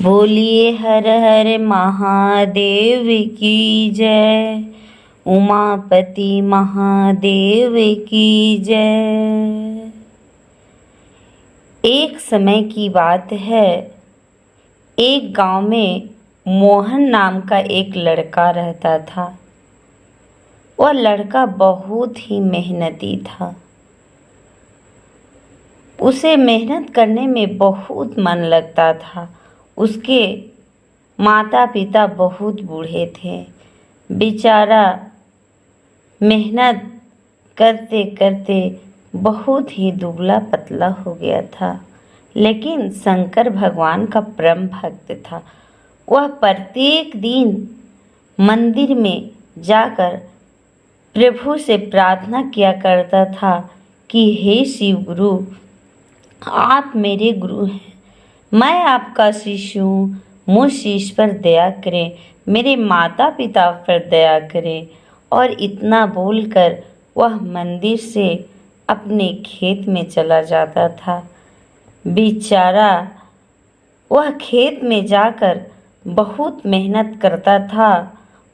बोलिए हर हर महादेव की जय। उमापति महादेव की जय। एक समय की बात है, एक गांव में मोहन नाम का एक लड़का रहता था। वह लड़का बहुत ही मेहनती था। उसे मेहनत करने में बहुत मन लगता था। उसके माता पिता बहुत बूढ़े थे। बेचारा मेहनत करते करते बहुत ही दुबला पतला हो गया था। लेकिन शंकर भगवान का परम भक्त था। वह प्रत्येक दिन मंदिर में जाकर प्रभु से प्रार्थना किया करता था कि हे शिव गुरु, आप मेरे गुरु हैं, मैं आपका शिष्य हूँ, मुझ शिष्य पर दया करें, मेरे माता पिता पर दया करें। और इतना बोलकर वह मंदिर से अपने खेत में चला जाता था। बेचारा वह खेत में जाकर बहुत मेहनत करता था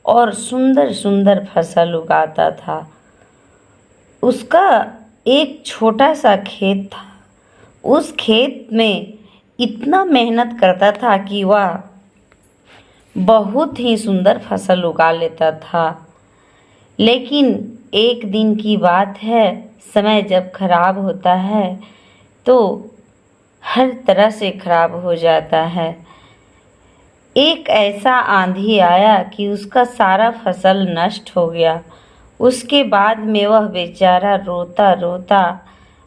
और सुंदर सुंदर फसल उगाता था। उसका एक छोटा सा खेत था। उस खेत में इतना मेहनत करता था कि वह बहुत ही सुंदर फसल उगा लेता था। लेकिन एक दिन की बात है, समय जब खराब होता है तो हर तरह से खराब हो जाता है। एक ऐसा आंधी आया कि उसका सारा फसल नष्ट हो गया। उसके बाद में वह बेचारा रोता रोता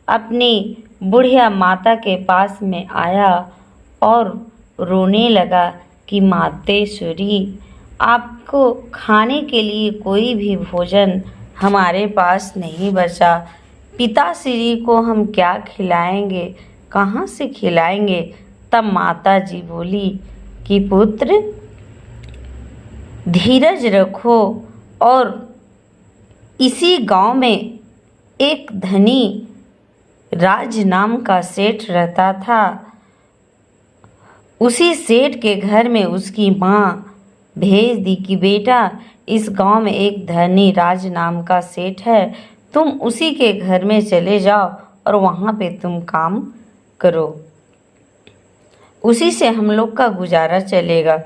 अपनी बुढ़िया माता के पास में आया और रोने लगा कि मातेश्वरी, आपको खाने के लिए कोई भी भोजन हमारे पास नहीं बचा। पिताश्री को हम क्या खिलाएंगे, कहाँ से खिलाएंगे। तब माता जी बोली कि पुत्र, धीरज रखो। और इसी गांव में एक धनी राज नाम का सेठ रहता था। उसी सेठ के घर में उसकी माँ भेज दी कि बेटा, इस गांव में एक धनी राज नाम का सेठ है, तुम उसी के घर में चले जाओ और वहाँ पे तुम काम करो, उसी से हम लोग का गुजारा चलेगा।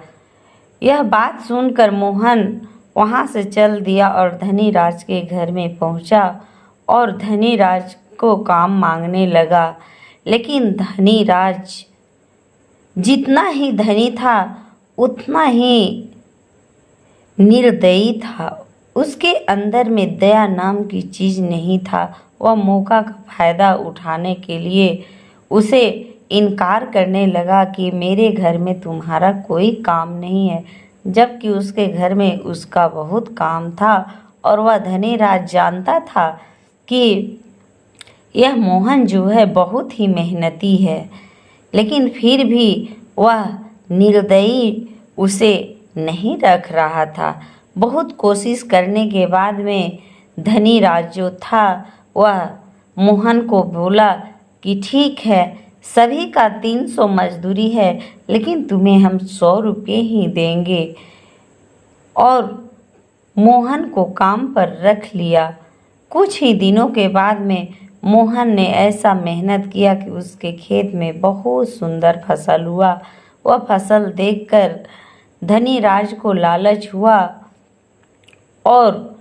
यह बात सुनकर मोहन वहाँ से चल दिया और धनी राज के घर में पहुँचा और धनी राज को काम मांगने लगा। लेकिन धनी राज जितना ही धनी था उतना ही निर्दयी था। उसके अंदर में दया नाम की चीज़ नहीं था। वह मौका का फ़ायदा उठाने के लिए उसे इनकार करने लगा कि मेरे घर में तुम्हारा कोई काम नहीं है, जबकि उसके घर में उसका बहुत काम था। और वह धनी राज जानता था कि यह मोहन जो है बहुत ही मेहनती है, लेकिन फिर भी वह निर्दयी उसे नहीं रख रहा था। बहुत कोशिश करने के बाद में धनी राज जो था वह मोहन को बोला कि ठीक है, सभी का 300 मजदूरी है, लेकिन तुम्हें हम 100 रुपये ही देंगे। और मोहन को काम पर रख लिया। कुछ ही दिनों के बाद में मोहन ने ऐसा मेहनत किया कि उसके खेत में बहुत सुंदर फसल हुआ। वह फसल देखकर धनी राज को लालच हुआ और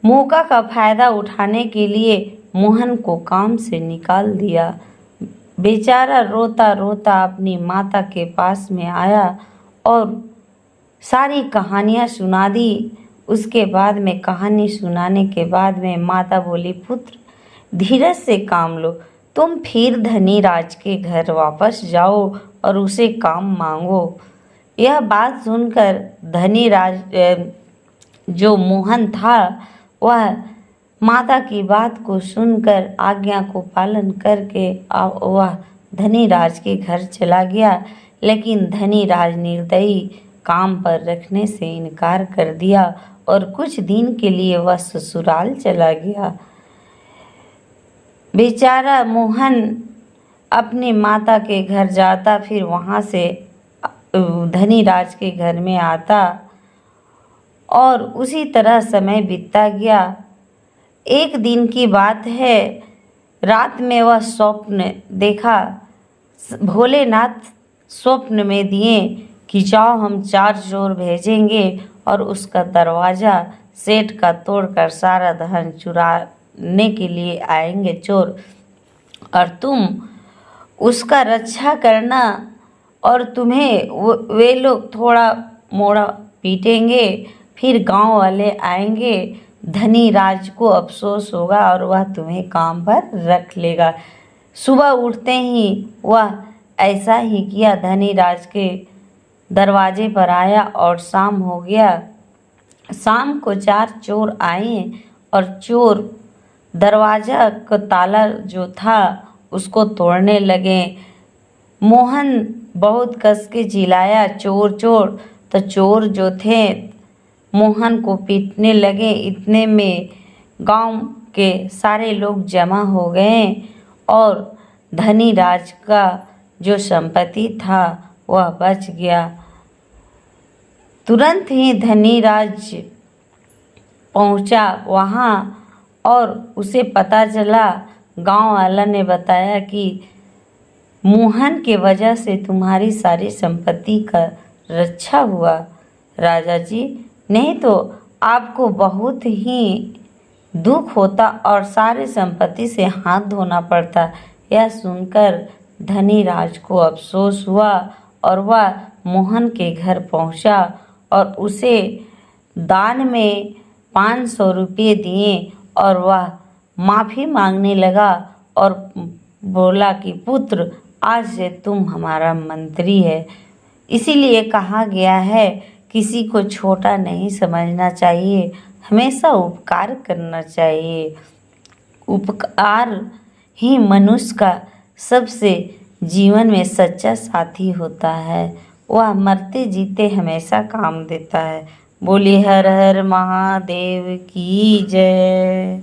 मौका का फ़ायदा उठाने के लिए मोहन को काम से निकाल दिया। बेचारा रोता रोता अपनी माता के पास में आया और सारी कहानियाँ सुना दी। उसके बाद में कहानी सुनाने के बाद में माता बोली, पुत्र, धीरज से काम लो, तुम फिर धनी राज के घर वापस जाओ और उसे काम मांगो। यह बात सुनकर धनी राज जो मोहन था वह माता की बात को सुनकर आज्ञा को पालन करके वह धनी राज के घर चला गया। लेकिन धनी राज निर्दयी काम पर रखने से इनकार कर दिया और कुछ दिन के लिए वह ससुराल चला गया। बेचारा मोहन अपने माता के घर जाता, फिर वहाँ से धनीराज के घर में आता और उसी तरह समय बीतता गया। एक दिन की बात है, रात में वह स्वप्न देखा। भोलेनाथ स्वप्न में दिए कि जाओ हम 4 चोर भेजेंगे और उसका दरवाज़ा सेठ का तोड़कर सारा धन चुराने के लिए आएंगे चोर, और तुम उसका रक्षा करना और तुम्हें वे लोग थोड़ा मोड़ा पीटेंगे। फिर गांव वाले आएंगे, धनीराज को अफसोस होगा और वह तुम्हें काम पर रख लेगा। सुबह उठते ही वह ऐसा ही किया। धनीराज के दरवाजे पर आया और शाम हो गया। शाम को 4 चोर आए और चोर दरवाज़ा का ताला जो था उसको तोड़ने लगे। मोहन बहुत कस के चिल्लाया, चोर चोर। तो चोर जो थे मोहन को पीटने लगे। इतने में गांव के सारे लोग जमा हो गए और धनीराज का जो संपत्ति था वह बच गया। तुरंत ही धनीराज पहुंचा वहां और उसे पता चला, गांव वाला ने बताया कि मोहन के वजह से तुम्हारी सारी संपत्ति का रक्षा हुआ राजा जी, नहीं तो आपको बहुत ही दुख होता और सारे संपत्ति से हाथ धोना पड़ता। यह सुनकर धनीराज को अफसोस हुआ और वह मोहन के घर पहुंचा और उसे दान में 500 रुपये दिए और वह माफ़ी मांगने लगा और बोला कि पुत्र, आज से तुम हमारा मंत्री है। इसीलिए कहा गया है किसी को छोटा नहीं समझना चाहिए, हमेशा उपकार करना चाहिए। उपकार ही मनुष्य का सबसे जीवन में सच्चा साथी होता है, वह मरते जीते हमेशा काम देता है। बोलिए हर हर महादेव की जय।